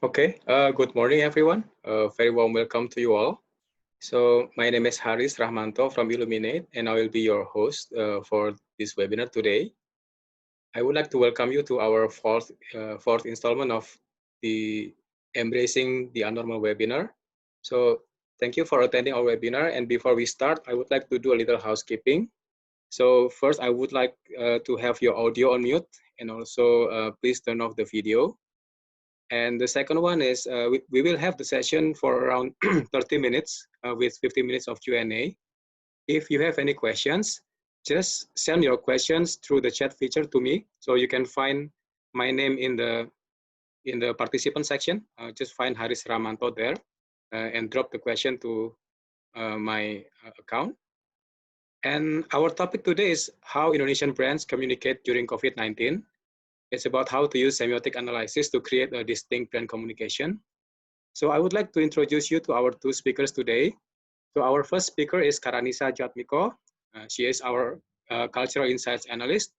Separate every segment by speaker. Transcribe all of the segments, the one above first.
Speaker 1: Okay, good morning, everyone. Very warm welcome to you all. So my name is Haris Rahmanto from Illuminate, and I will be your host for this webinar today. I would like to welcome you to our fourth installment of the Embracing the Abnormal webinar. So thank you for attending our webinar. And before we start, I would like to do a little housekeeping. So first, I would like to have your audio on mute, and also please turn off the video. And the second one is we will have the session for around 30 minutes with 15 minutes of Q&A. If you have any questions, just send your questions through the chat feature to me. So you can find my name in the participant section. Just find Haris Ramanto there and drop the question to my account. And our topic today is how Indonesian brands communicate during COVID-19. It's about how to use semiotic analysis to create a distinct brand communication. So I would like to introduce you to our two speakers today. So our first speaker is Caranissa Djatmiko. She is our cultural insights analyst.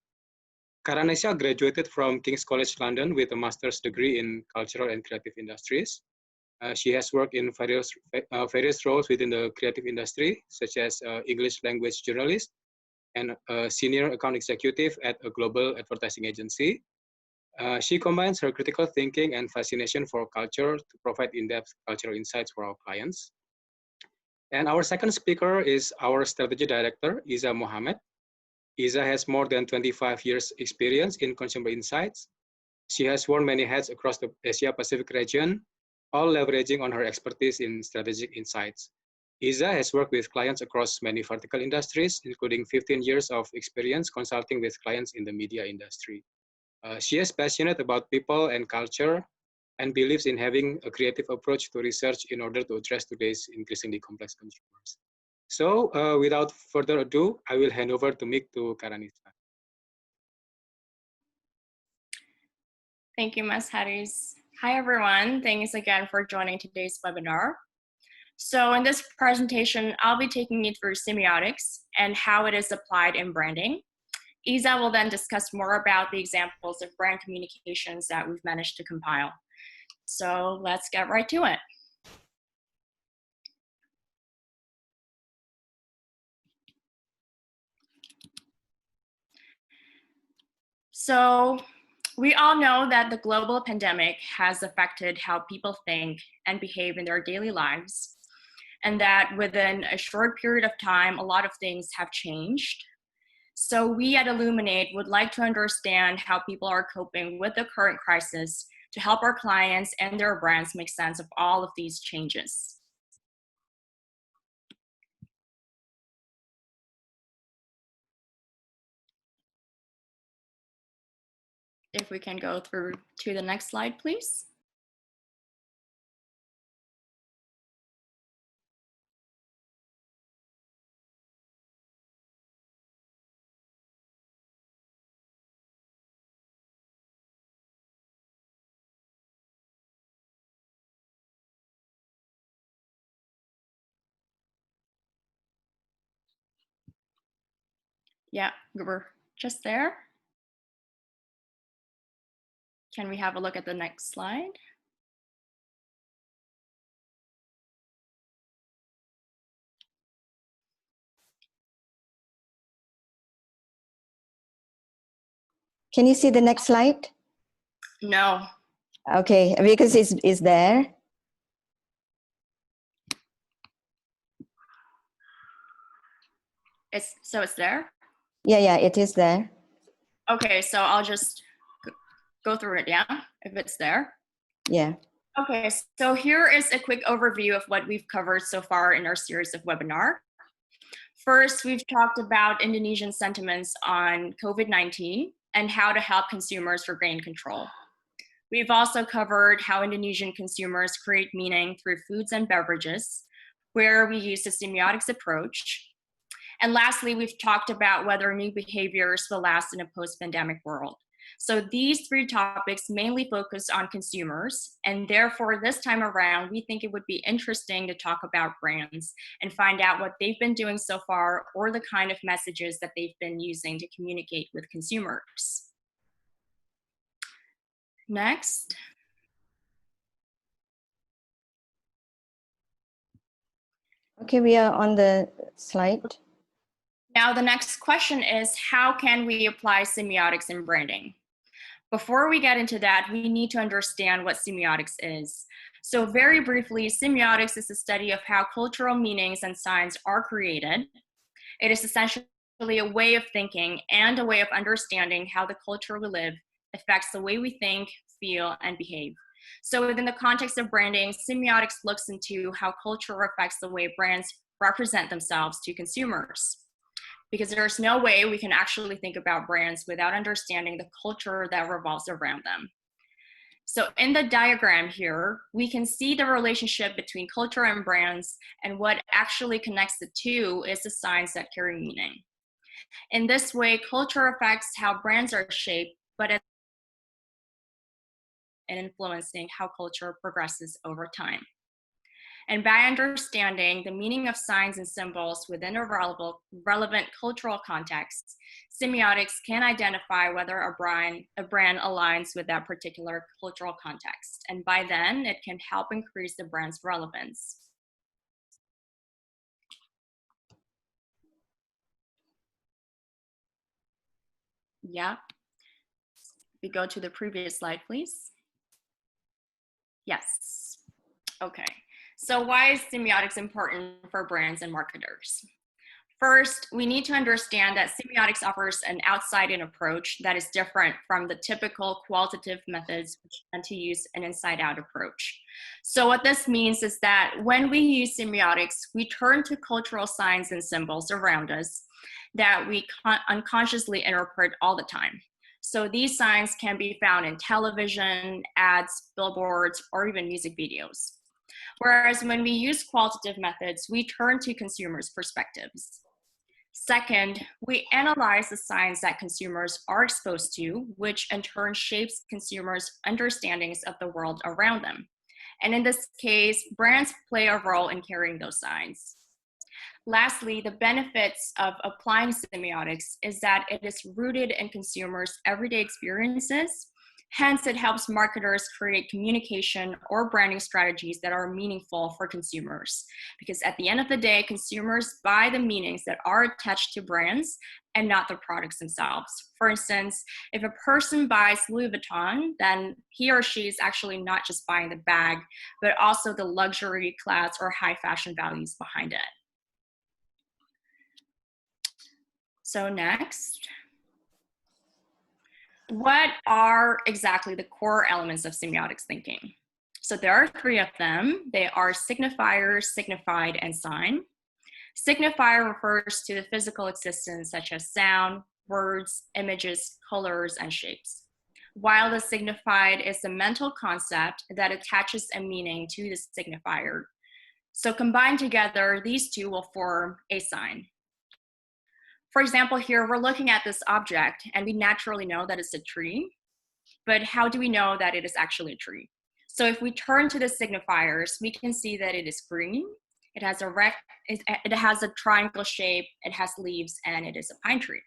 Speaker 1: Caranissa graduated from King's College London with a master's degree in cultural and creative industries. She has worked in various roles within the creative industry, such as English language journalist and a senior account executive at a global advertising agency. She combines her critical thinking and fascination for culture to provide in-depth cultural insights for our clients. And our second speaker is our strategy director, Iza Mohamed. Iza has more than 25 years experience in consumer insights. She has worn many hats across the Asia Pacific region, all leveraging on her expertise in strategic insights. Iza has worked with clients across many vertical industries, including 15 years of experience consulting with clients in the media industry. She is passionate about people and culture and believes in having a creative approach to research in order to address today's increasingly complex consumers. So without further ado, I will hand over the mic to Caranissa.
Speaker 2: Thank you, Ms. Haris. Hi, everyone. Thanks again for joining today's webinar. So in this presentation, I'll be taking you through semiotics and how it is applied in branding. Iza will then discuss more about the examples of brand communications that we've managed to compile. So let's get right to it. So we all know that the global pandemic has affected how people think and behave in their daily lives, and that within a short period of time, a lot of things have changed. So we at Illuminate would like to understand how people are coping with the current crisis to help our clients and their brands make sense of all of these changes. If we can go through to the next slide, please. Yeah, we're just there. Can we have a look at the next slide?
Speaker 3: Can you see the next slide?
Speaker 2: No.
Speaker 3: Okay, because it's there.
Speaker 2: It's there?
Speaker 3: Yeah, it is there.
Speaker 2: Okay, so I'll just go through it, yeah, if it's there.
Speaker 3: Yeah.
Speaker 2: Okay, so here is a quick overview of what we've covered so far in our series of webinar. First, we've talked about Indonesian sentiments on COVID-19 and how to help consumers regain control. We've also covered how Indonesian consumers create meaning through foods and beverages, where we use the semiotics approach. And lastly, we've talked about whether new behaviors will last in a post-pandemic world. So these three topics mainly focus on consumers, and therefore this time around, we think it would be interesting to talk about brands and find out what they've been doing so far or the kind of messages that they've been using to communicate with consumers. Next.
Speaker 3: Okay, we are on the slide.
Speaker 2: Now, the next question is, how can we apply semiotics in branding? Before we get into that, we need to understand what semiotics is. So very briefly, semiotics is the study of how cultural meanings and signs are created. It is essentially a way of thinking and a way of understanding how the culture we live affects the way we think, feel, and behave. So within the context of branding, semiotics looks into how culture affects the way brands represent themselves to consumers. Because there's no way we can actually think about brands without understanding the culture that revolves around them. So in the diagram here, we can see the relationship between culture and brands, and what actually connects the two is the signs that carry meaning. In this way, culture affects how brands are shaped, but it's influencing how culture progresses over time. And by understanding the meaning of signs and symbols within a relevant cultural context, semiotics can identify whether a brand aligns with that particular cultural context. And by then, it can help increase the brand's relevance. Yeah. We go to the previous slide, please. Yes. Okay. So why is semiotics important for brands and marketers? First, we need to understand that semiotics offers an outside-in approach that is different from the typical qualitative methods which tend to use an inside-out approach. So what this means is that when we use semiotics, we turn to cultural signs and symbols around us that we unconsciously interpret all the time. So these signs can be found in television, ads, billboards, or even music videos. Whereas when we use qualitative methods, we turn to consumers' perspectives. Second, we analyze the signs that consumers are exposed to, which in turn shapes consumers' understandings of the world around them. And in this case, brands play a role in carrying those signs. Lastly, the benefits of applying semiotics is that it is rooted in consumers' everyday experiences. Hence, it helps marketers create communication or branding strategies that are meaningful for consumers. Because at the end of the day, consumers buy the meanings that are attached to brands and not the products themselves. For instance, if a person buys Louis Vuitton, then he or she is actually not just buying the bag, but also the luxury, class, or high fashion values behind it. So next. What are exactly the core elements of semiotics thinking? So there are three of them. They are signifier, signified, and sign. Signifier refers to the physical existence such as sound, words, images, colors, and shapes. While the signified is a mental concept that attaches a meaning to the signifier. So combined together, these two will form a sign. For example, here we're looking at this object and we naturally know that it's a tree, but how do we know that it is actually a tree? So if we turn to the signifiers, we can see that it is green, it has a triangle shape, it has leaves, and it is a pine tree.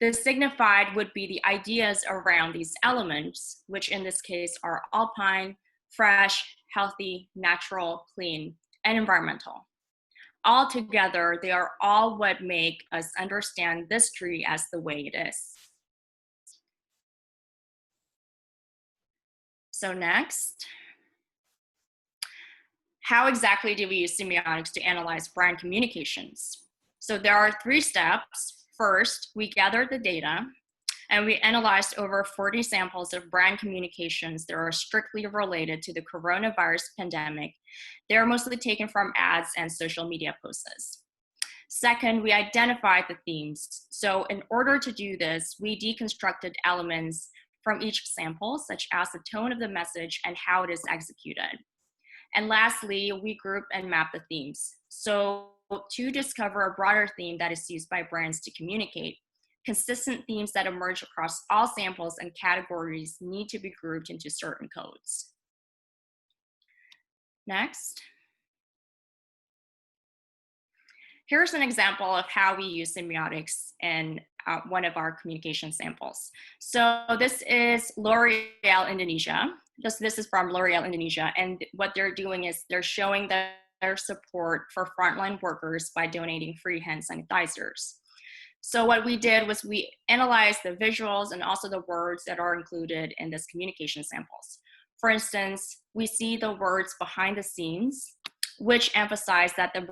Speaker 2: The signified would be the ideas around these elements, which in this case are alpine, fresh, healthy, natural, clean, and environmental. All together, they are all what make us understand this tree as the way it is. So next, how exactly do we use semiotics to analyze brand communications? So there are three steps. First, we gather the data and we analyzed over 40 samples of brand communications that are strictly related to the coronavirus pandemic. They're mostly taken from ads and social media posts. Second, we identified the themes. So in order to do this, we deconstructed elements from each sample, such as the tone of the message and how it is executed. And lastly, we group and map the themes. So to discover a broader theme that is used by brands to communicate, consistent themes that emerge across all samples and categories need to be grouped into certain codes. Next. Here's an example of how we use semiotics in one of our communication samples. So this is L'Oreal Indonesia. This is from L'Oreal Indonesia, and what they're doing is they're showing the their support for frontline workers by donating free hand sanitizers. So what we did was we analyzed the visuals and also the words that are included in this communication samples. For instance, we see the words behind the scenes, which emphasize that the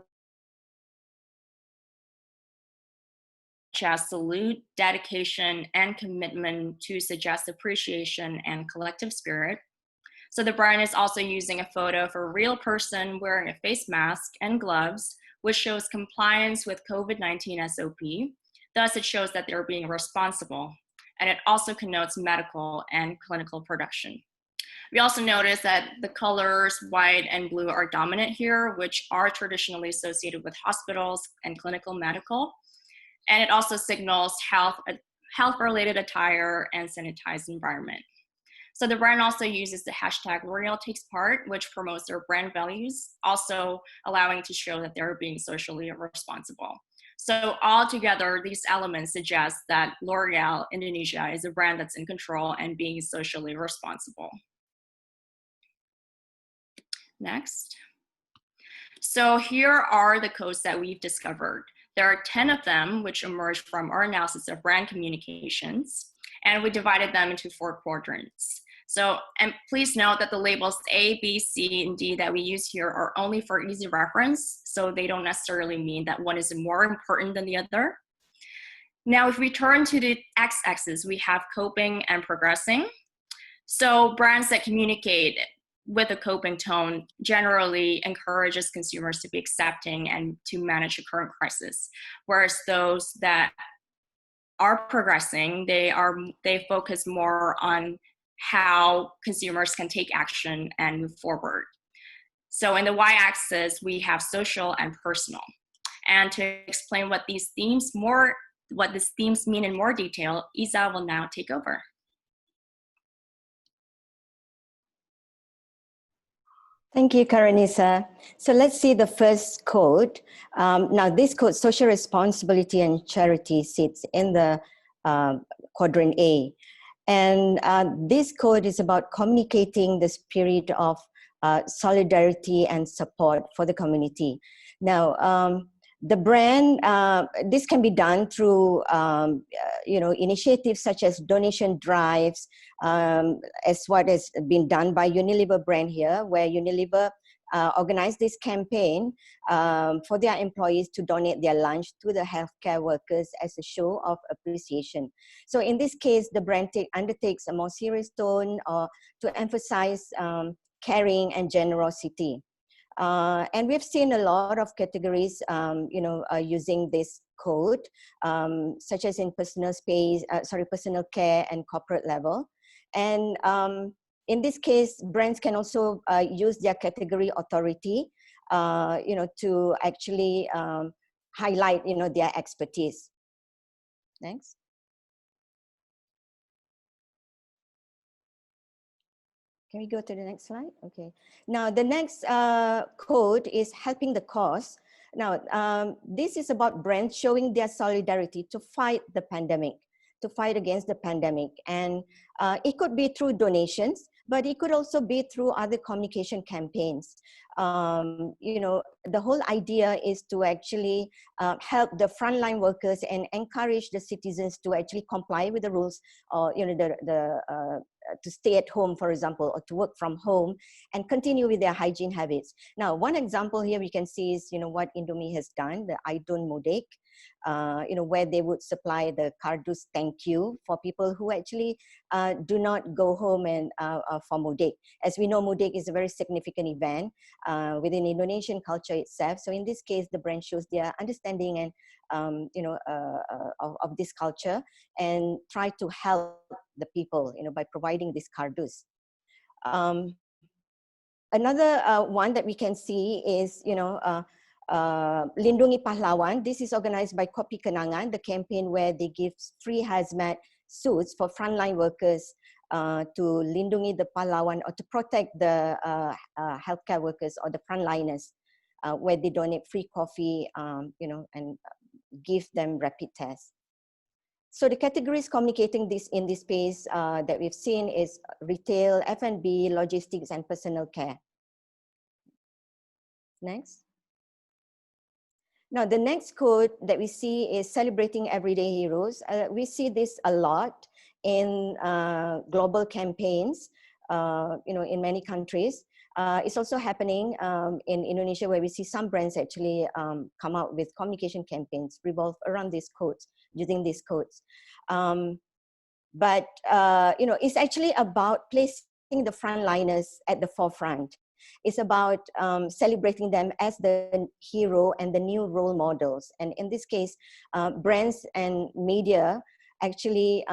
Speaker 2: as salute, dedication, and commitment to suggest appreciation and collective spirit. So the brand is also using a photo of a real person wearing a face mask and gloves, which shows compliance with COVID-19 SOP. Thus, it shows that they're being responsible. And it also connotes medical and clinical production. We also notice that the colors white and blue are dominant here, which are traditionally associated with hospitals and clinical medical. And it also signals health-related attire and sanitized environment. So the brand also uses the hashtag L'Oreal Takes Part, which promotes their brand values, also allowing to show that they're being socially responsible. So altogether, these elements suggest that L'Oreal Indonesia is a brand that's in control and being socially responsible. Next. So here are the codes that we've discovered. There are 10 of them, which emerged from our analysis of brand communications, and we divided them into 4 quadrants. So, and please note that the labels A, B, C, and D that we use here are only for easy reference, so they don't necessarily mean that one is more important than the other. Now, if we turn to the x-axis, we have coping and progressing. So brands that communicate with a coping tone generally encourages consumers to be accepting and to manage the current crisis. Whereas those that are progressing, they focus more on how consumers can take action and move forward. So in the y-axis, we have social and personal. And to explain what these themes mean in more detail, Isa will now take over.
Speaker 3: Thank you, Caranissa. So let's see the first code. Now this code, social responsibility and charity, sits in the quadrant A. And this code is about communicating the spirit of solidarity and support for the community. Now, the brand, this can be done through initiatives such as donation drives, as what has been done by Unilever brand here, where Unilever organized this campaign for their employees to donate their lunch to the healthcare workers as a show of appreciation. So in this case, the brand undertakes a more serious tone to emphasize caring and generosity. And we've seen a lot of categories, using this code, such as in personal care and corporate level. And in this case, brands can also use their category authority, to actually highlight, their expertise. Next. Can we go to the next slide? Okay. Now, the next code is helping the cause. Now, this is about brands showing their solidarity to fight the pandemic, to fight against the pandemic. And it could be through donations, but it could also be through other communication campaigns. The whole idea is to actually help the frontline workers and encourage the citizens to actually comply with the rules, or to stay at home, for example, or to work from home and continue with their hygiene habits. Now, one example here we can see is, what Indomie has done, the I Don't Mudik, where they would supply the kardus thank you for people who actually do not go home and for mudik. As we know, mudik is a very significant event within Indonesian culture itself. So in this case, the brand shows their understanding and of this culture and try to help the people, by providing these kardus. Another one that we can see is, Lindungi Pahlawan. This is organized by Kopi Kenangan, the campaign where they give free hazmat suits for frontline workers to lindungi the pahlawan, or to protect the healthcare workers or the frontliners, where they donate free coffee, and give them rapid tests. So the categories communicating this in this space that we've seen is retail, F&B, logistics, and personal care. Next. Now, the next quote that we see is celebrating everyday heroes. We see this a lot in global campaigns, in many countries. It's also happening in Indonesia, where we see some brands actually come out with communication campaigns revolve around these quotes, using these quotes. It's actually about placing the frontliners at the forefront. It's about celebrating them as the hero and the new role models. And in this case, brands and media actually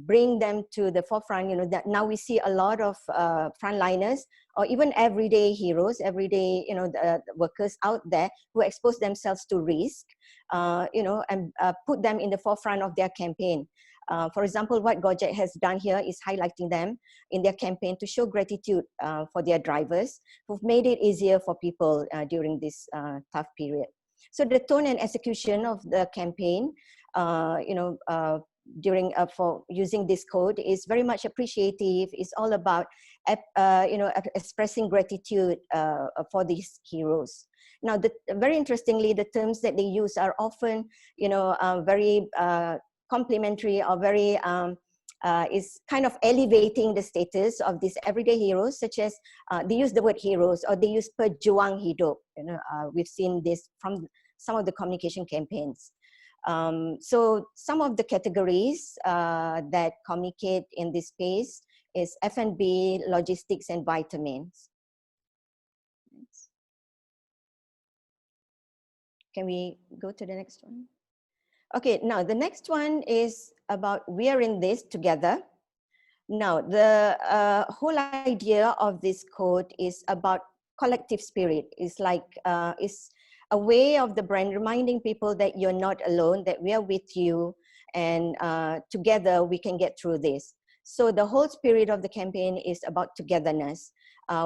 Speaker 3: bring them to the forefront. That now we see a lot of frontliners or even everyday heroes, everyday the workers out there who expose themselves to risk, and put them in the forefront of their campaign. For example, what Gojek has done here is highlighting them in their campaign to show gratitude for their drivers who've made it easier for people during this tough period. So the tone and execution of the campaign, for using this code is very much appreciative. It's all about expressing gratitude for these heroes. Now, very interestingly, the terms that they use are often very complimentary or very is kind of elevating the status of these everyday heroes, such as they use the word heroes or they use pejuang hidup. We've seen this from some of the communication campaigns. So some of the categories that communicate in this space is F&B, logistics, and vitamins. Can we go to the next one? Okay, now the next one is about we are in this together. Now, the whole idea of this code is about collective spirit. It's like, it's a way of the brand reminding people that you're not alone, that we are with you, and together we can get through this. So the whole spirit of the campaign is about togetherness,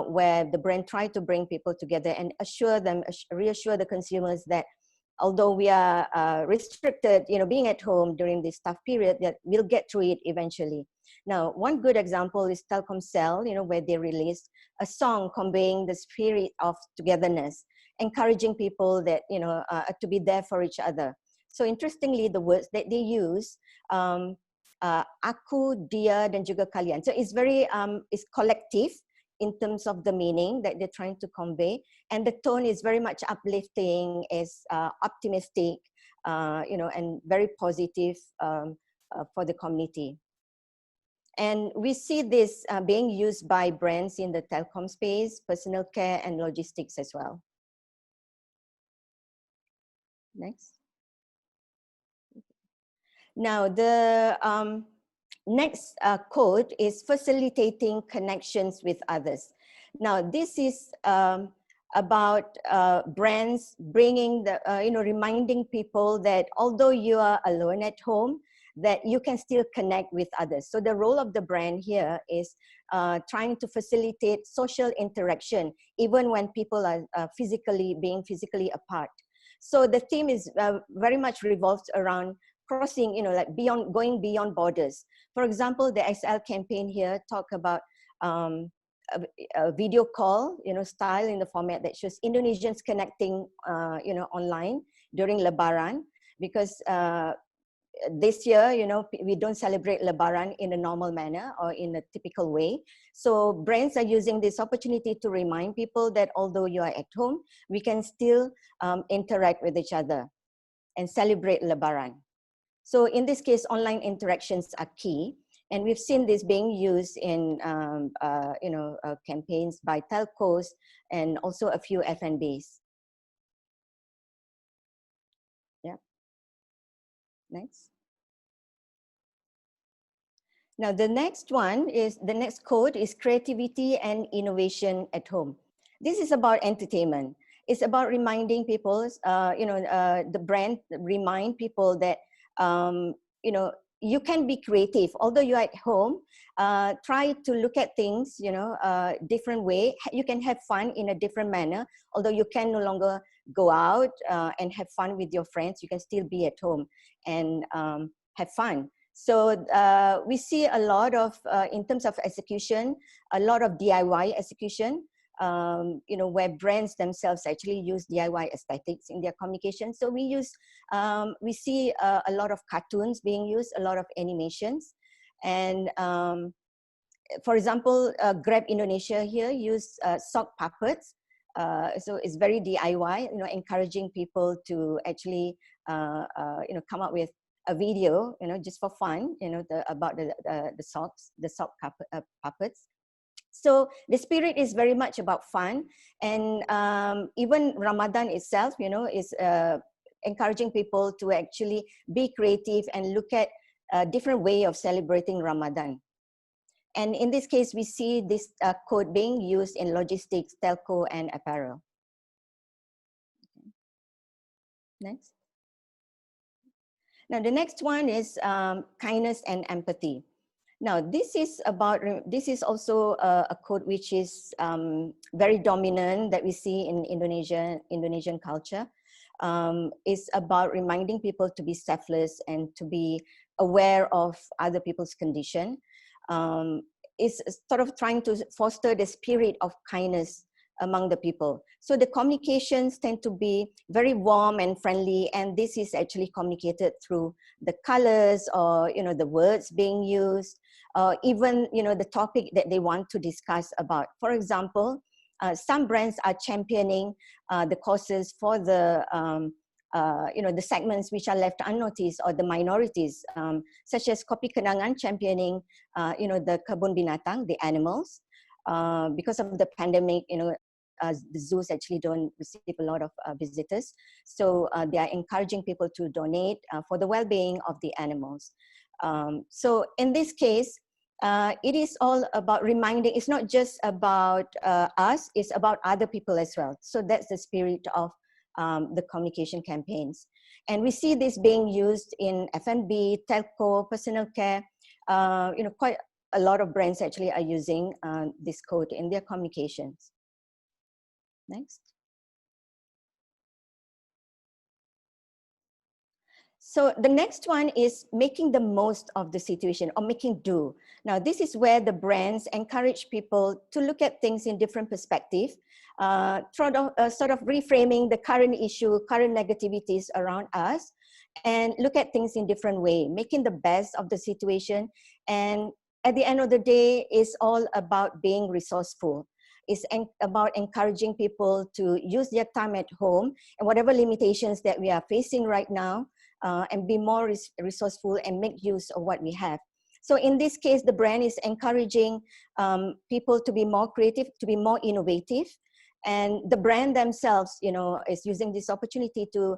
Speaker 3: where the brand tried to bring people together and reassure the consumers that although we are restricted, being at home during this tough period, that we'll get through it eventually. Now, one good example is Telkomsel, where they released a song conveying the spirit of togetherness, encouraging people that, to be there for each other. So interestingly, the words that they use, aku, dia, dan juga kalian. So it's very, it's collective in terms of the meaning that they're trying to convey. And the tone is very much uplifting, is optimistic, and very positive for the community. And we see this being used by brands in the telecom space, personal care, and logistics as well. Next. Now, the next code is facilitating connections with others. Now, this is about brands bringing the, reminding people that although you are alone at home, that you can still connect with others. So the role of the brand here is trying to facilitate social interaction, even when people are being physically apart. So the theme is very much revolves around crossing, like going beyond borders. For example, the XL campaign here talk about a video call, style in the format that shows Indonesians connecting, online during Lebaran, because this year, we don't celebrate Lebaran in a normal manner or in a typical way. So brands are using this opportunity to remind people that although you are at home, we can still interact with each other and celebrate Lebaran. So in this case, online interactions are key. And we've seen this being used in campaigns by telcos and also a few F&Bs. Yeah. Next. Now the next code is creativity and innovation at home. This is about entertainment. It's about reminding people, the brand remind people that, you can be creative. Although you're at home, try to look at things, different way. You can have fun in a different manner. Although you can no longer go out and have fun with your friends, you can still be at home and have fun. So we see a lot of, in terms of execution, a lot of DIY execution. where brands themselves actually use DIY aesthetics in their communication. So we see a lot of cartoons being used, a lot of animations. And for example, Grab Indonesia here use sock puppets. So it's very DIY, encouraging people to actually, come up with a video, just for fun, about the sock puppets. So the spirit is very much about fun, and even Ramadan itself, is encouraging people to actually be creative and look at a different way of celebrating Ramadan. And in this case, we see this code being used in logistics, telco, and apparel. Next. Now, the next one is kindness and empathy. Now, this is also a code which is very dominant that we see in Indonesian culture. It's about reminding people to be selfless and to be aware of other people's condition. Is sort of trying to foster the spirit of kindness among the people. So the communications tend to be very warm and friendly, and this is actually communicated through the colors or the words being used, even the topic that they want to discuss about. For example, some brands are championing the causes for the the segments which are left unnoticed or the minorities, such as Kopi Kenangan championing, the kebun binatang, the animals. Because of the pandemic, the zoos actually don't receive a lot of visitors. So they are encouraging people to donate for the well-being of the animals. So in this case, it is all about reminding, it's not just about us, it's about other people as well. So that's the spirit of the communication campaigns. And we see this being used in F&B, telco, personal care. Quite a lot of brands actually are using this code in their communications. Next. So the next one is making the most of the situation or making do. Now, this is where the brands encourage people to look at things in different perspective, sort of reframing the current issue, current negativities around us, and look at things in different way, making the best of the situation. And at the end of the day, it's all about being resourceful. It's about encouraging people to use their time at home and whatever limitations that we are facing right now, and be more resourceful and make use of what we have. So in this case, the brand is encouraging people to be more creative, to be more innovative. And the brand themselves, is using this opportunity to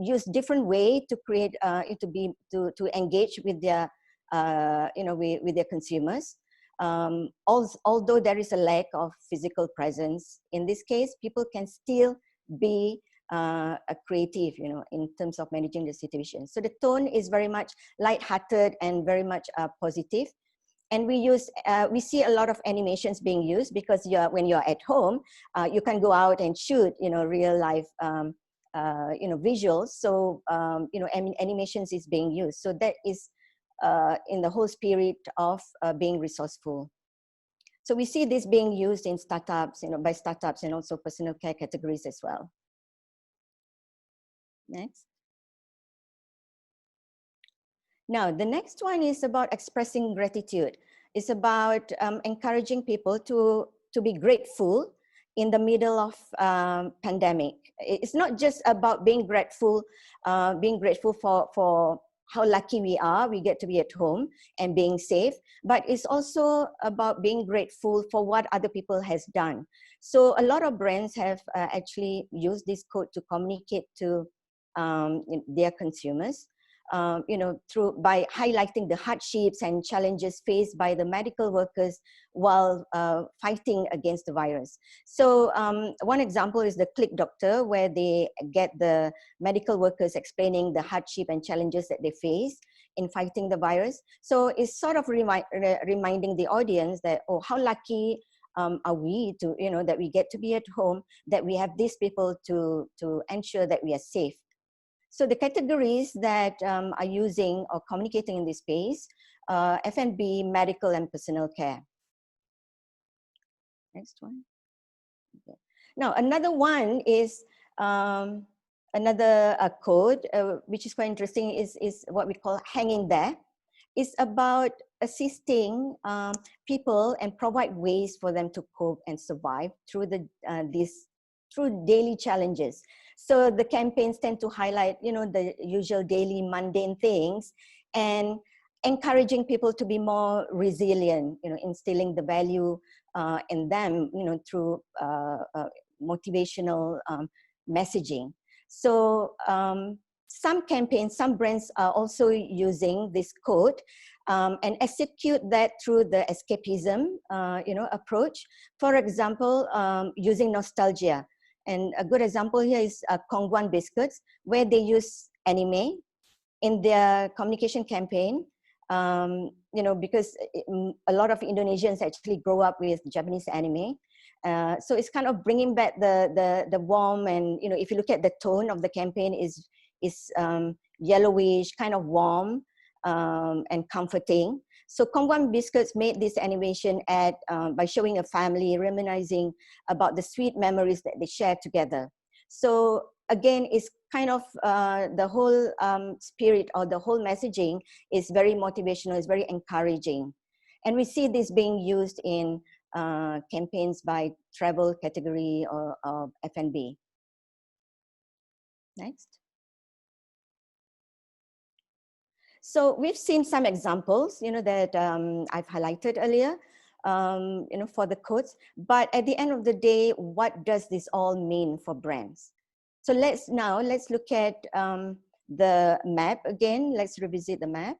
Speaker 3: use different way to create, to engage with their, with their consumers. Although there is a lack of physical presence, in this case, people can still be a creative, in terms of managing the situation. So the tone is very much light-hearted and very much positive. And we see a lot of animations being used because when you're at home, you can go out and shoot, real life, visuals. So, animations is being used. So that is in the whole spirit of being resourceful. So we see this being used in startups, by startups and also personal care categories as well. Next. Now, the next one is about expressing gratitude. It's about encouraging people to be grateful in the middle of pandemic. It's not just about being grateful for how lucky we get to be at home and being safe, but it's also about being grateful for what other people has done. So a lot of brands have actually used this code to communicate to their consumers, by highlighting the hardships and challenges faced by the medical workers while fighting against the virus. So one example is the Click Doctor, where they get the medical workers explaining the hardship and challenges that they face in fighting the virus. So it's sort of reminding the audience that, oh, how lucky are we to, that we get to be at home, that we have these people to ensure that we are safe. So the categories that are using or communicating in this space, F&B, medical, and personal care. Next one. Okay. Now, another one is another code, which is quite interesting, is what we call hanging there. It's about assisting people and provide ways for them to cope and survive through through daily challenges. So the campaigns tend to highlight, the usual daily mundane things and encouraging people to be more resilient, instilling the value in them, through motivational messaging. So some campaigns, some brands are also using this code and execute that through the escapism, approach. For example, using nostalgia. And a good example here is Kongguan biscuits, where they use anime in their communication campaign. Because a lot of Indonesians actually grow up with Japanese anime. So it's kind of bringing back the warm, and if you look at the tone of the campaign is yellowish, kind of warm and comforting. So Kongguan Biscuits made this animation ad by showing a family reminiscing about the sweet memories that they shared together. So again, it's kind of the whole spirit or the whole messaging is very motivational, is very encouraging. And we see this being used in campaigns by travel category or F&B. Next. So we've seen some examples, that I've highlighted earlier, for the codes. But at the end of the day, what does this all mean for brands? So let's look at the map again. Let's revisit the map.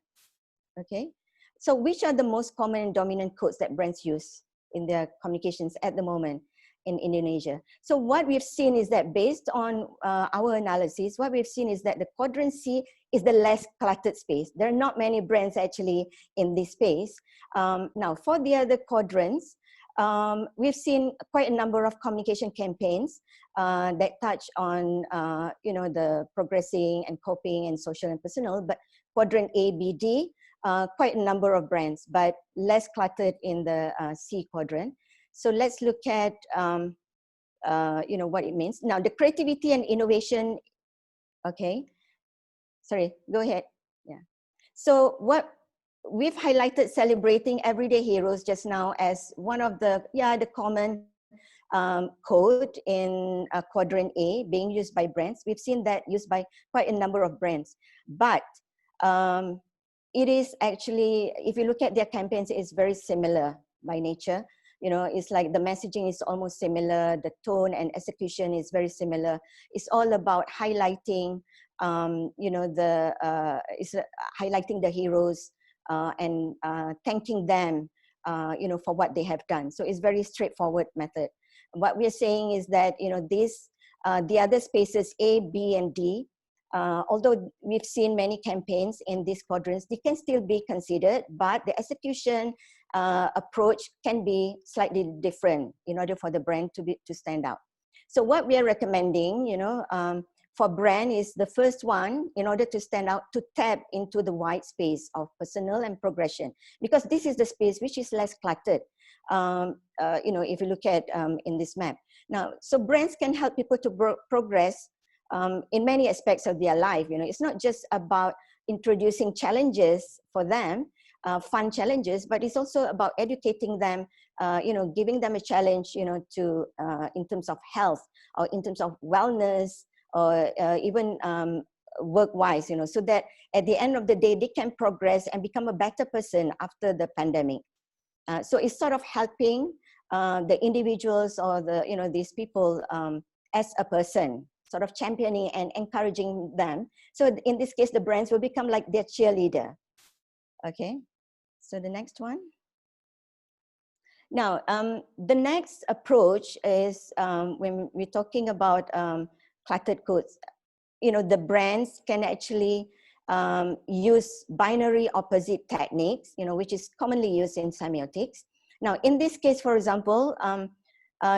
Speaker 3: Okay. So which are the most common and dominant codes that brands use in their communications at the moment in Indonesia? So what we've seen is that based on our analysis, what we've seen is that the quadrant C is the less cluttered space. There are not many brands actually in this space. Now, for the other quadrants, we've seen quite a number of communication campaigns that touch on, the progressing and coping and social and personal, but quadrant A, B, D, quite a number of brands, but less cluttered in the C quadrant. So let's look at, what it means. Now, the creativity and innovation, okay. Sorry, go ahead. Yeah. So what we've highlighted celebrating everyday heroes just now as one of the common code in quadrant A being used by brands. We've seen that used by quite a number of brands. But it is actually, if you look at their campaigns, it's very similar by nature. It's like the messaging is almost similar. The tone and execution is very similar. It's all about highlighting, it's highlighting the heroes and thanking them, for what they have done. So it's very straightforward method. What we're saying is that, the other spaces A, B, and D, although we've seen many campaigns in these quadrants, they can still be considered, but the execution approach can be slightly different in order for the brand to stand out. So what we are recommending, for brand is the first one, in order to stand out, to tap into the white space of personal and progression, because this is the space which is less cluttered. If you look at in this map. Now, so brands can help people to progress in many aspects of their life. It's not just about introducing challenges for them, fun challenges, but it's also about educating them, giving them a challenge, to in terms of health or in terms of wellness or even work-wise, so that at the end of the day, they can progress and become a better person after the pandemic. So it's sort of helping the individuals or these people as a person, sort of championing and encouraging them. So in this case, the brands will become like their cheerleader. Okay, so the next one. Now, the next approach is when we're talking about cluttered codes, the brands can actually use binary opposite techniques, which is commonly used in semiotics. Now, in this case, for example,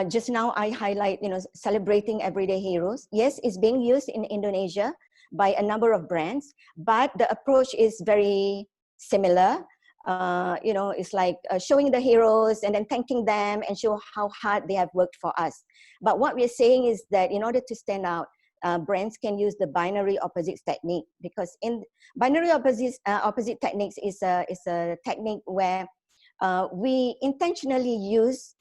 Speaker 3: just now I highlight, celebrating everyday heroes. Yes, it's being used in Indonesia by a number of brands, but the approach is very similar. it's like showing the heroes and then thanking them and show how hard they have worked for us. But what we're saying is that in order to stand out, brands can use the binary opposites technique, because in binary opposite techniques is a technique where we intentionally use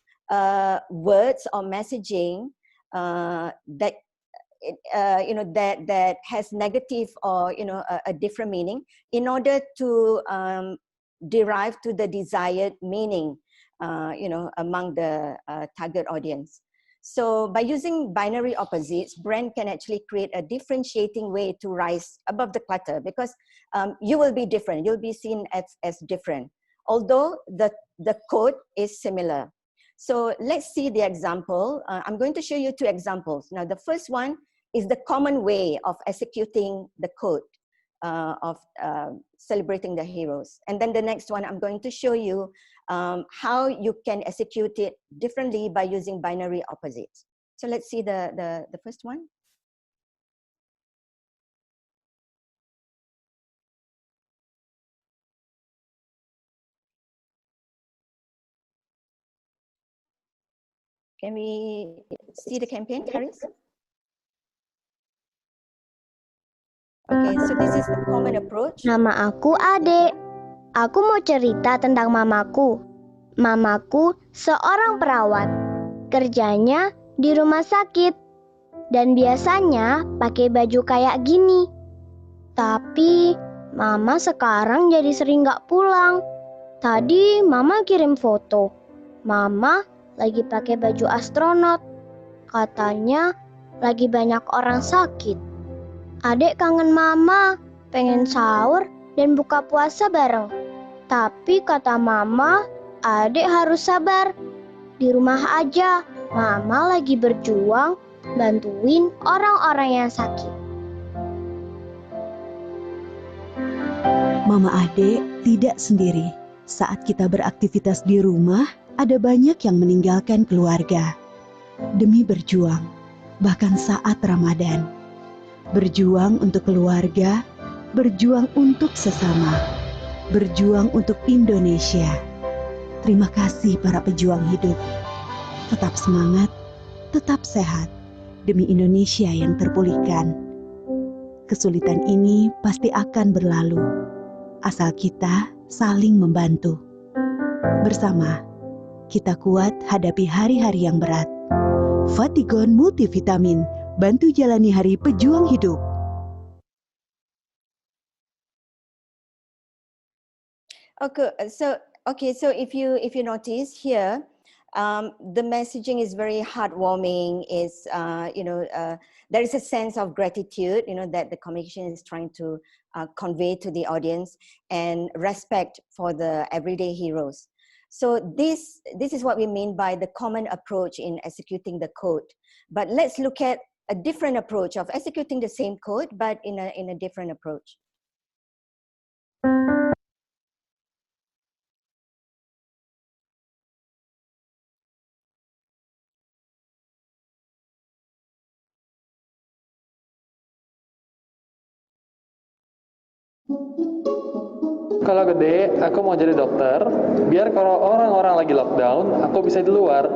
Speaker 3: words or messaging that that has negative or a different meaning in order to derive to the desired meaning among the target audience. So by using binary opposites, brand can actually create a differentiating way to rise above the clutter, because you will be different, you'll be seen as different, although the code is similar. So let's see the example. I'm going to show you two examples. Now, the first one is the common way of executing the code of celebrating the heroes. And then the next one, I'm going to show you how you can execute it differently by using binary opposites. So let's see the first one. Can we see the campaign, Caris? Okay, so this is the common approach.
Speaker 4: Nama aku Ade. Aku mau cerita tentang mamaku. Mamaku seorang perawat. Kerjanya di rumah sakit. Dan biasanya pakai baju kayak gini. Tapi mama sekarang jadi sering gak pulang. Tadi mama kirim foto. Mama lagi pakai baju astronot. Katanya lagi banyak orang sakit. Adek kangen mama, pengen sahur dan buka puasa bareng. Tapi kata mama, adek harus sabar. Di rumah aja, mama lagi berjuang bantuin orang-orang yang sakit.
Speaker 5: Mama adek tidak sendiri. Saat kita beraktivitas di rumah, ada banyak yang meninggalkan keluarga demi berjuang, bahkan saat Ramadan. Berjuang untuk keluarga, berjuang untuk sesama, berjuang untuk Indonesia. Terima kasih para pejuang hidup. Tetap semangat, tetap sehat, demi Indonesia yang terpulihkan. Kesulitan ini pasti akan berlalu, asal kita saling membantu. Bersama, kita kuat hadapi hari-hari yang berat. Fatigon multivitamin, bantu jalani hari pejuang hidup.
Speaker 3: Okay, so if you notice here, the messaging is very heartwarming. Is there is a sense of gratitude, that the communication is trying to convey to the audience, and respect for the everyday heroes. So this is what we mean by the common approach in executing the code. But let's look at a different approach of executing the same code, but in a different approach.
Speaker 6: Kalau gede, aku mau jadi dokter, biar kalau orang-orang lagi lockdown, aku bisa di luar.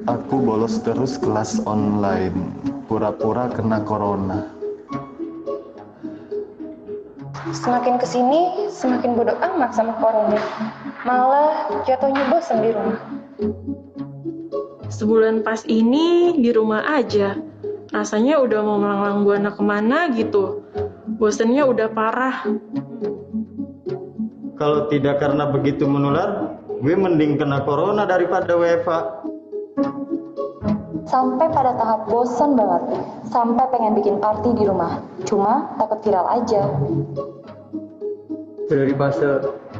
Speaker 7: Aku bolos terus kelas online, pura-pura kena corona.
Speaker 8: Semakin kesini, semakin bodoh amat sama corona. Malah jatuhnya bosan di rumah.
Speaker 9: Sebulan pas ini di rumah aja. Rasanya udah mau melanglang buana kemana gitu. Bosannya udah parah.
Speaker 10: Kalau tidak karena begitu menular, gue mending kena corona daripada WFH.
Speaker 8: Sampai pada tahap bosan banget. Sampai pengen bikin party di rumah. Cuma takut viral aja.
Speaker 11: Udah di fase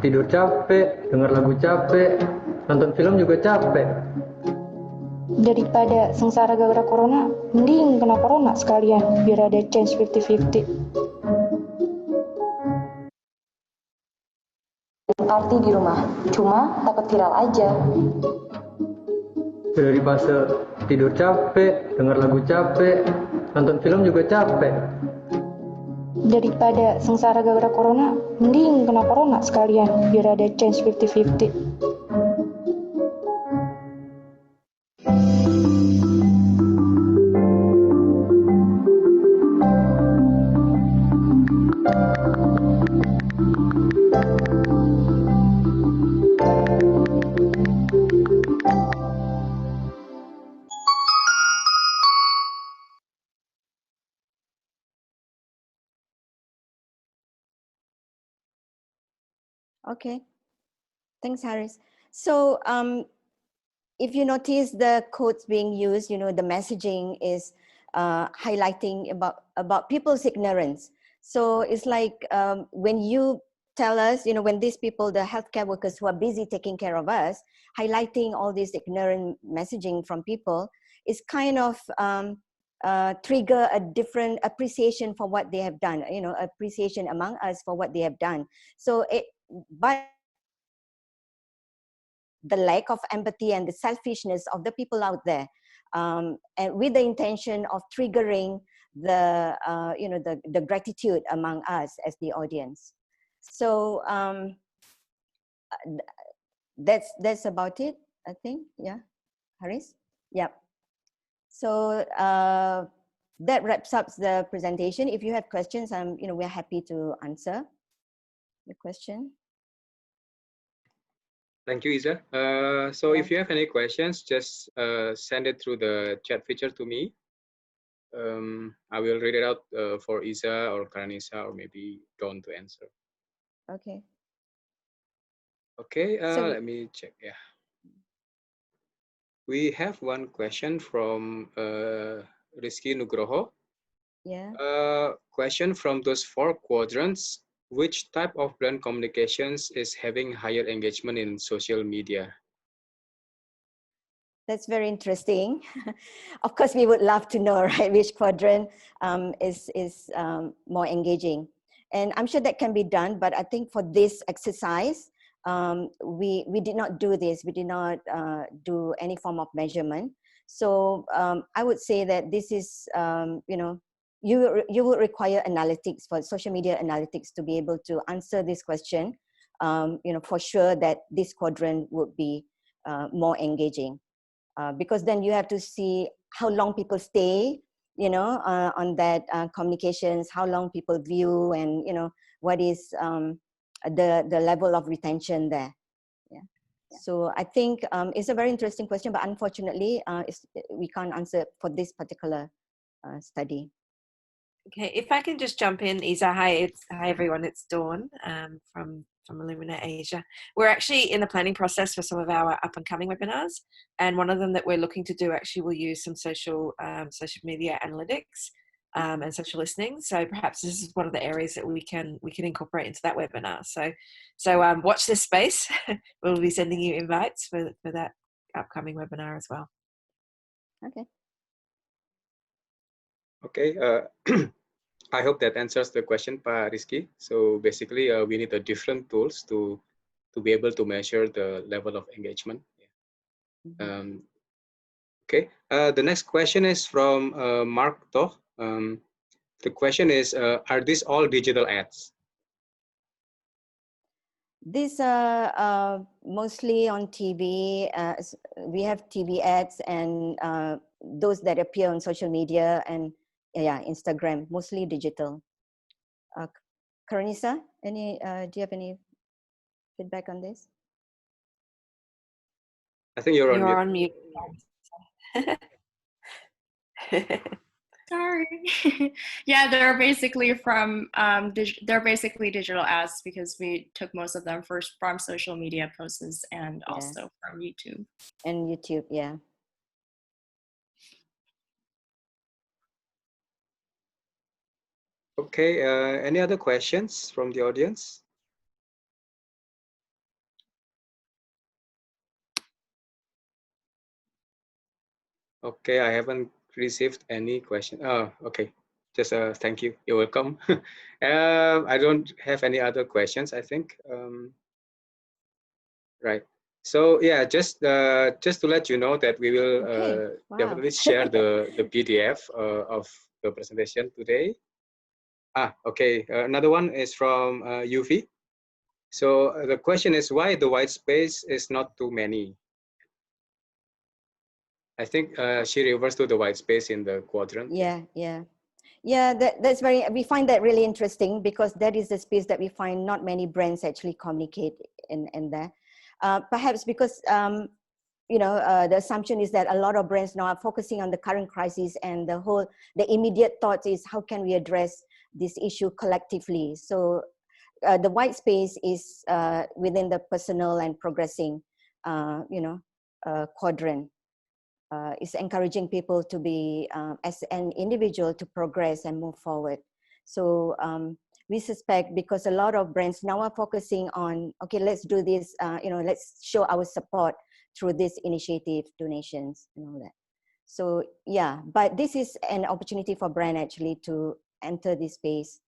Speaker 11: tidur capek, denger lagu capek, nonton film juga capek.
Speaker 8: Daripada sengsara gara-gara corona, mending kena corona sekalian, biar ada chance 50-50. Party di rumah, cuma takut viral aja.
Speaker 11: Udah di fase tidur capek, denger lagu capek, nonton film juga capek.
Speaker 8: Daripada sengsara gara-gara corona, mending kena corona sekalian, biar ada chance 50-50.
Speaker 3: Okay, thanks, Haris. So if you notice the quotes being used, you know, the messaging is highlighting about people's ignorance. So it's like when you tell us, you know, when these people, the healthcare workers who are busy taking care of us, highlighting all this ignorant messaging from people, is kind of trigger a different appreciation for what they have done, you know, appreciation among us for what they have done. So but the lack of empathy and the selfishness of the people out there, and with the intention of triggering the you know, the gratitude among us as the audience. So that's about it, I think. Yeah, Haris. Yeah. So that wraps up the presentation. If you have questions, you know, we're happy to answer the question.
Speaker 1: Thank you, Isa. So if you have any questions, just send it through the chat feature to me. I will read it out for Isa or Caranissa or maybe Dawn to answer.
Speaker 3: Okay.
Speaker 1: Okay,
Speaker 3: So
Speaker 1: let me check. Yeah. We have one question from Rizky Nugroho.
Speaker 3: yeah.
Speaker 1: Question from those 4 quadrants, which type of brand communications is having higher engagement in social media?
Speaker 3: That's very interesting. Of course, we would love to know, right, which quadrant is more engaging. And I'm sure that can be done, but I think for this exercise, we did not do this. We did not do any form of measurement. So I would say that this is, you know, you would require analytics, for social media analytics, to be able to answer this question. You know, for sure that this quadrant would be more engaging. Because then you have to see how long people stay, you know, on that communications, how long people view, and, you know, what is the level of retention there. Yeah. So I think it's a very interesting question, but unfortunately, we can't answer for this particular study.
Speaker 12: Okay, if I can just jump in, Isa. Hi everyone. It's Dawn from Illuminate Asia. We're actually in the planning process for some of our up and coming webinars, and one of them that we're looking to do actually will use some social media analytics and social listening. So perhaps this is one of the areas that we can incorporate into that webinar. So watch this space. We'll be sending you invites for that upcoming webinar as well.
Speaker 3: Okay.
Speaker 1: Okay, I hope that answers the question, Pa Rizky. So basically, we need a different tools to be able to measure the level of engagement. Okay, the next question is from Mark Toh. The question is, are these all digital ads?
Speaker 3: These are mostly on TV. We have TV ads and those that appear on social media and Instagram, mostly digital. Caranissa, do you have any feedback on this?
Speaker 1: I think you're
Speaker 12: on mute.
Speaker 2: Sorry. Yeah, they're basically from they're basically digital ads, because we took most of them first from social media posts and also from YouTube.
Speaker 3: And YouTube, yeah.
Speaker 1: Okay, any other questions from the audience? Okay, I haven't received any question. Oh, okay. Just thank you. You're welcome. I don't have any other questions, I think. Right. So yeah, just to let you know that we will definitely share the PDF of the presentation today. Okay. Another one is from UV. So the question is why the white space is not too many. I think she refers to the white space in the quadrant.
Speaker 3: Yeah, that's very, we find that really interesting because that is the space that we find not many brands actually communicate in there. Perhaps because, the assumption is that a lot of brands now are focusing on the current crisis, and the immediate thought is how can we address this issue collectively. So the white space is within the personal and progressing, quadrant. Is encouraging people to be, as an individual, to progress and move forward. So we suspect because a lot of brands now are focusing on, okay, let's do this, let's show our support through this initiative, donations and all that. So yeah, but this is an opportunity for brand actually to enter this space.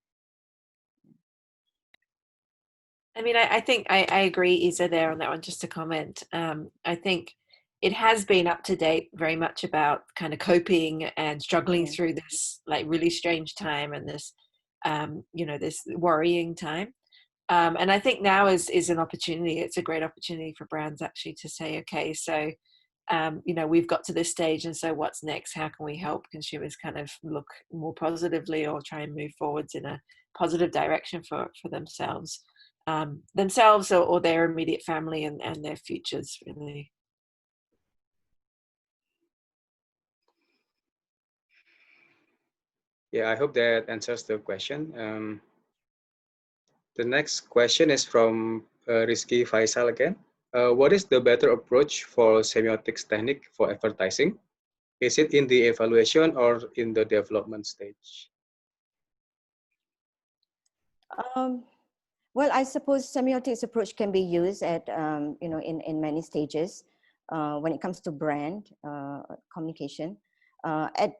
Speaker 12: I mean, I think I agree, Isa, there on that one, just to comment. I think it has been up to date very much about kind of coping and struggling through this like really strange time and this, this worrying time. And I think now is an opportunity. It's a great opportunity for brands actually to say, okay, so, we've got to this stage, and so what's next? How can we help consumers kind of look more positively or try and move forwards in a positive direction for themselves? Or their immediate family and their futures, really.
Speaker 1: Yeah, I hope that answers the question. The next question is from Rizky Faisal again. What is the better approach for semiotics technique for advertising? Is it in the evaluation or in the development stage?
Speaker 3: Well, I suppose semiotics approach can be used at, in many stages when it comes to brand communication. At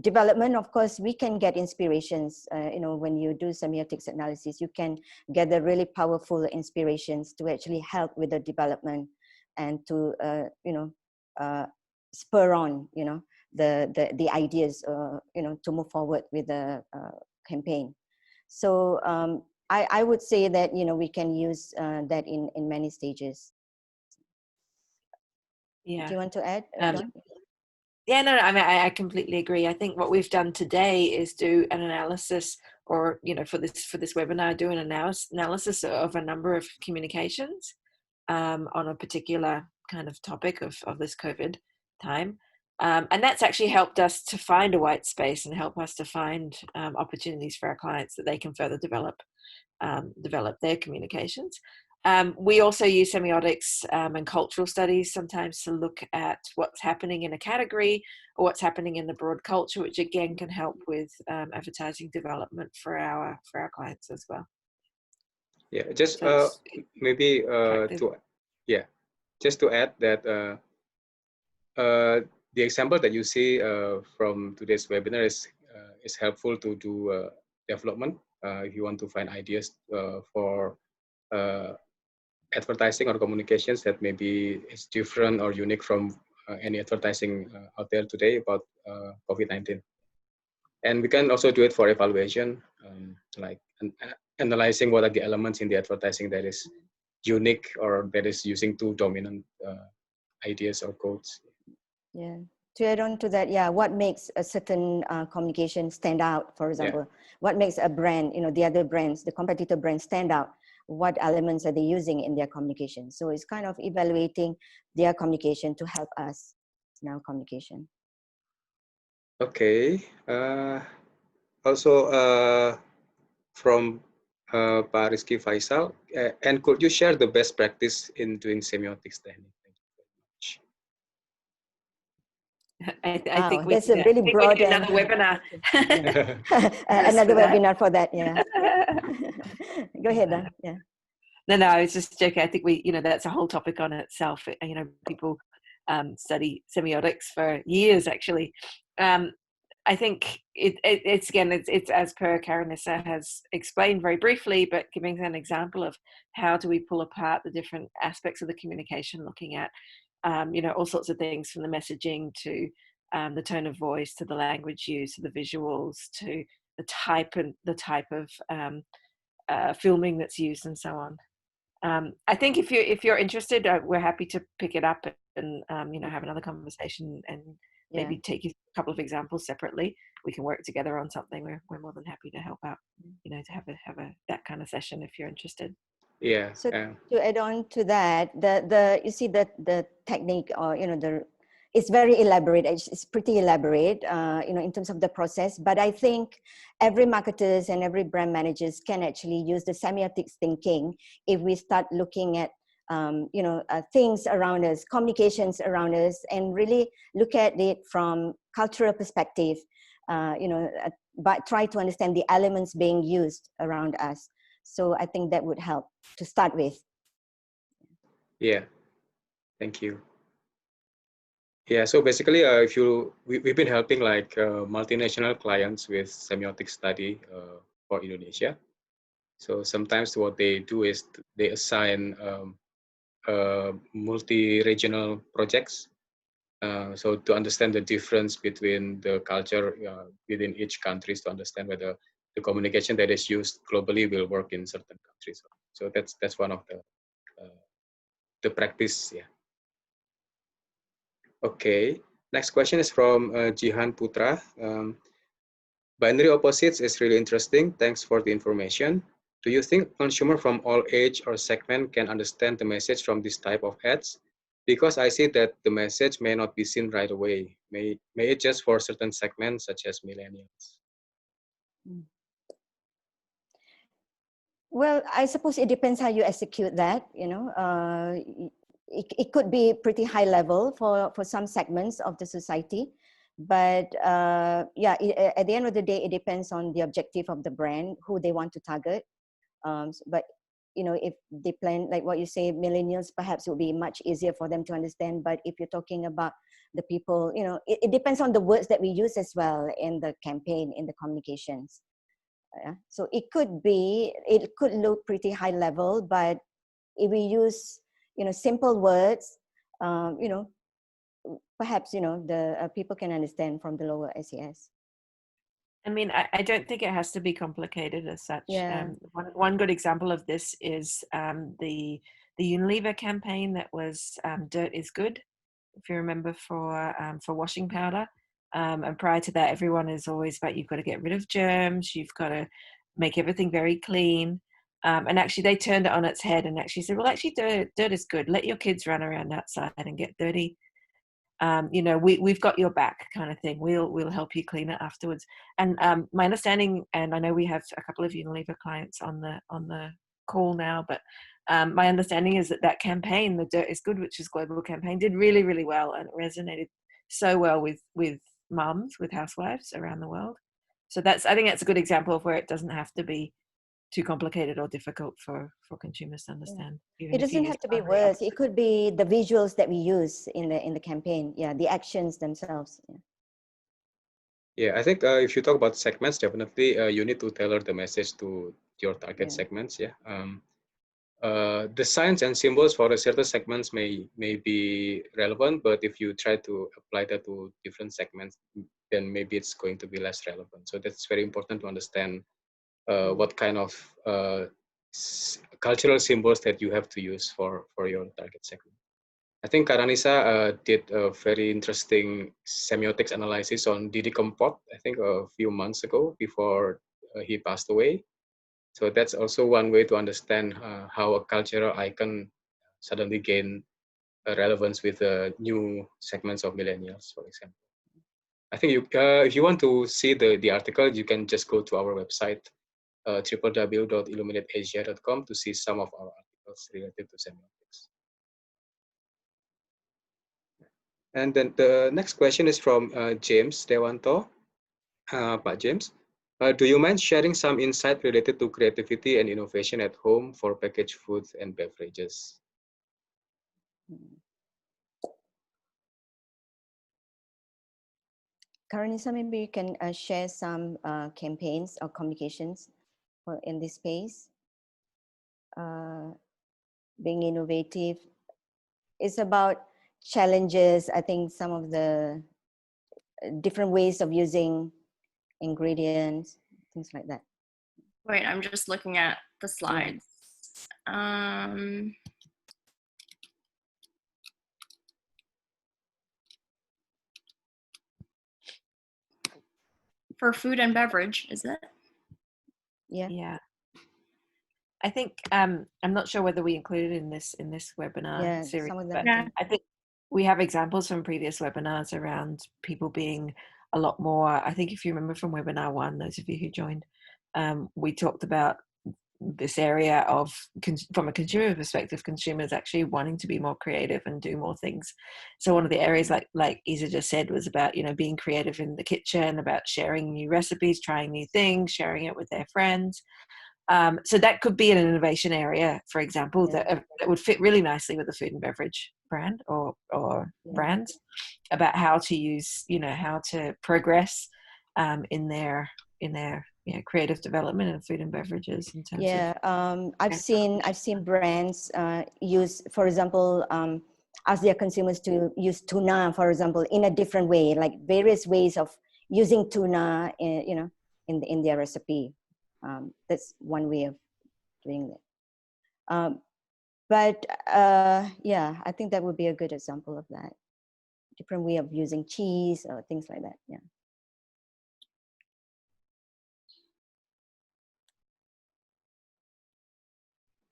Speaker 3: development, of course, we can get inspirations. When you do semiotics analysis, you can gather really powerful inspirations to actually help with the development and to, spur on, the ideas, to move forward with the campaign. So I would say that, we can use that in many stages.
Speaker 12: Yeah.
Speaker 3: Do you want to add, John?
Speaker 12: Yeah, no, I mean, I completely agree. I think what we've done today is do an analysis, or for this webinar, do an analysis of a number of communications on a particular kind of topic of this COVID time, and that's actually helped us to find a white space and help us to find opportunities for our clients that they can further develop their communications. We also use semiotics and cultural studies sometimes to look at what's happening in a category or what's happening in the broad culture, which again can help with advertising development for our clients as well.
Speaker 1: Yeah, just maybe just to add that the example that you see from today's webinar is helpful to do development if you want to find ideas for advertising or communications that maybe is different or unique from any advertising out there today about COVID-19. And we can also do it for evaluation, like analyzing what are the elements in the advertising that is unique or that is using two dominant ideas or codes.
Speaker 3: Yeah. To add on to that, what makes a certain communication stand out, for example? What makes a brand, the other brands, the competitor brands stand out? What elements are they using in their communication? So it's kind of evaluating their communication to help us in our communication.
Speaker 1: Okay. Also from Pak Rizky Faisal, and could you share the best practice in doing semiotics technique?
Speaker 12: I think
Speaker 3: that's a really broad
Speaker 12: another webinar.
Speaker 3: Another webinar for that. Yeah. Go ahead. Yeah.
Speaker 12: No, I was just joking. I think that's a whole topic on itself. People study semiotics for years actually. I think it's as per Caranissa has explained very briefly, but giving an example of how do we pull apart the different aspects of the communication, looking at all sorts of things from the messaging to the tone of voice to the language used to the visuals to type of filming that's used and so on. I think if you're interested, we're happy to pick it up and have another conversation and maybe take you a couple of examples separately. We can work together on something. We're more than happy to help out. To have a that kind of session if you're interested.
Speaker 1: Yeah.
Speaker 3: So to add on to that, you see the technique, or it's very elaborate. It's pretty elaborate, in terms of the process. But I think every marketers and every brand managers can actually use the semiotics thinking if we start looking at things around us, communications around us, and really look at it from cultural perspective. But try to understand the elements being used around us. So I think that would help to start with.
Speaker 1: Yeah, thank you. Yeah, so basically, we've been helping like multinational clients with semiotic study for Indonesia. So sometimes what they do is they assign multi-regional projects. So to understand the difference between the culture within each country, to understand whether the communication that is used globally will work in certain countries. So that's one of the practice. Yeah. Okay. Next question is from Jihan Putra. Binary opposites is really interesting. Thanks for the information. Do you think consumer from all age or segment can understand the message from this type of ads? Because I see that the message may not be seen right away. May it just for certain segments such as millennials?
Speaker 3: Well, I suppose it depends how you execute that. It could be pretty high level for some segments of the society. But at the end of the day, it depends on the objective of the brand, who they want to target. But if they plan, like what you say, millennials, perhaps it will be much easier for them to understand. But if you're talking about the people, it depends on the words that we use as well in the campaign, in the communications. So it could look pretty high level, but if we use, simple words, perhaps, the people can understand from the lower SES.
Speaker 12: I mean, I don't think it has to be complicated as such.
Speaker 3: Yeah.
Speaker 12: One good example of this is the Unilever campaign that was "Dirt is Good," if you remember, for washing powder. And prior to that, everyone is always about you've got to get rid of germs, you've got to make everything very clean. And actually, they turned it on its head and actually said, well, actually, dirt is good. Let your kids run around outside and get dirty. We've got your back, kind of thing. We'll help you clean it afterwards. And my understanding, and I know we have a couple of Unilever clients on the call now, but my understanding is that campaign, the Dirt is Good, which is global campaign, did really, really well, and it resonated so well with mums, with housewives around the world. So I think that's a good example of where it doesn't have to be too complicated or difficult for consumers to understand.
Speaker 3: It doesn't have to be words. It could be the visuals that we use in the campaign. Yeah, the actions themselves.
Speaker 1: Yeah, I think if you talk about segments, definitely you need to tailor the message to your target segments. Yeah. The signs and symbols for the certain segments may be relevant, but if you try to apply that to different segments, then maybe it's going to be less relevant. So that's very important to understand what kind of cultural symbols that you have to use for your target segment. I think Caranissa did a very interesting semiotics analysis on Didi Kempot, I think a few months ago before he passed away. So that's also one way to understand how a cultural icon suddenly gain relevance with new segments of millennials, for example. I think if you want to see the article, you can just go to our website, www.illuminateasia.com, to see some of our articles related to semiotics. And then the next question is from James Dewanto. Pak James, do you mind sharing some insight related to creativity and innovation at home for packaged foods and beverages?
Speaker 3: Caranissa, maybe you can share some campaigns or communications in this space. Being innovative is about challenges. I think some of the different ways of using ingredients, things like that.
Speaker 2: Wait, I'm just looking at the slides. For food and beverage, is it?
Speaker 3: Yeah.
Speaker 12: Yeah. I think I'm not sure whether we included in this webinar series,
Speaker 3: some of
Speaker 12: but
Speaker 3: them.
Speaker 12: I think we have examples from previous webinars around people being a lot more. I think if you remember from webinar 1, those of you who joined, we talked about this area of, from a consumer perspective, consumers actually wanting to be more creative and do more things. So one of the areas, like Isa just said, was about, you know, being creative in the kitchen, about sharing new recipes, trying new things, sharing it with their friends. So that could be an innovation area, for example, that would fit really nicely with the food and beverage brand or brands, about how to use, you know, how to progress in their you know, creative development in food and beverages in terms of.
Speaker 3: I've seen brands use, for example, ask their consumers to use tuna, for example, in a different way, like various ways of using tuna, you know, in their recipe. That's one way of doing that. But yeah, I think that would be a good example of that. Different way of using cheese or things like that. Yeah.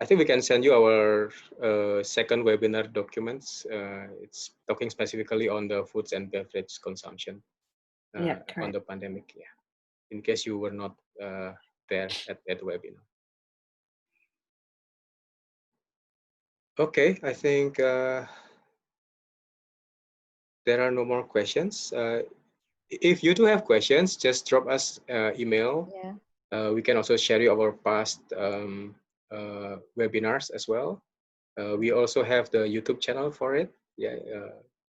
Speaker 1: I think we can send you our second webinar documents. It's talking specifically on the foods and beverage consumption on the pandemic. Yeah, in case you were not there at that webinar. Okay, I think there are no more questions. If you do have questions, just drop us email.
Speaker 3: Yeah.
Speaker 1: We can also share you our past webinars as well. We also have the YouTube channel for it. Yeah,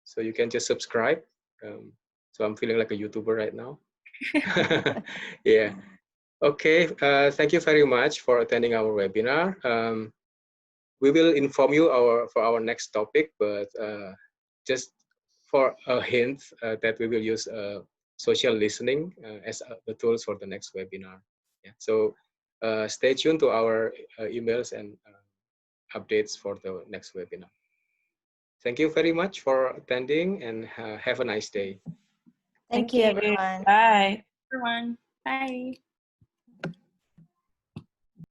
Speaker 1: so you can just subscribe. So I'm feeling like a YouTuber right now. Yeah. Okay. Thank you very much for attending our webinar. We will inform you for our next topic, but just for a hint that we will use social listening as the tools for the next webinar. Yeah. So stay tuned to our emails and updates for the next webinar. Thank you very much for attending and have a nice day.
Speaker 3: Thank you, everyone.
Speaker 12: Bye.
Speaker 2: Everyone, bye.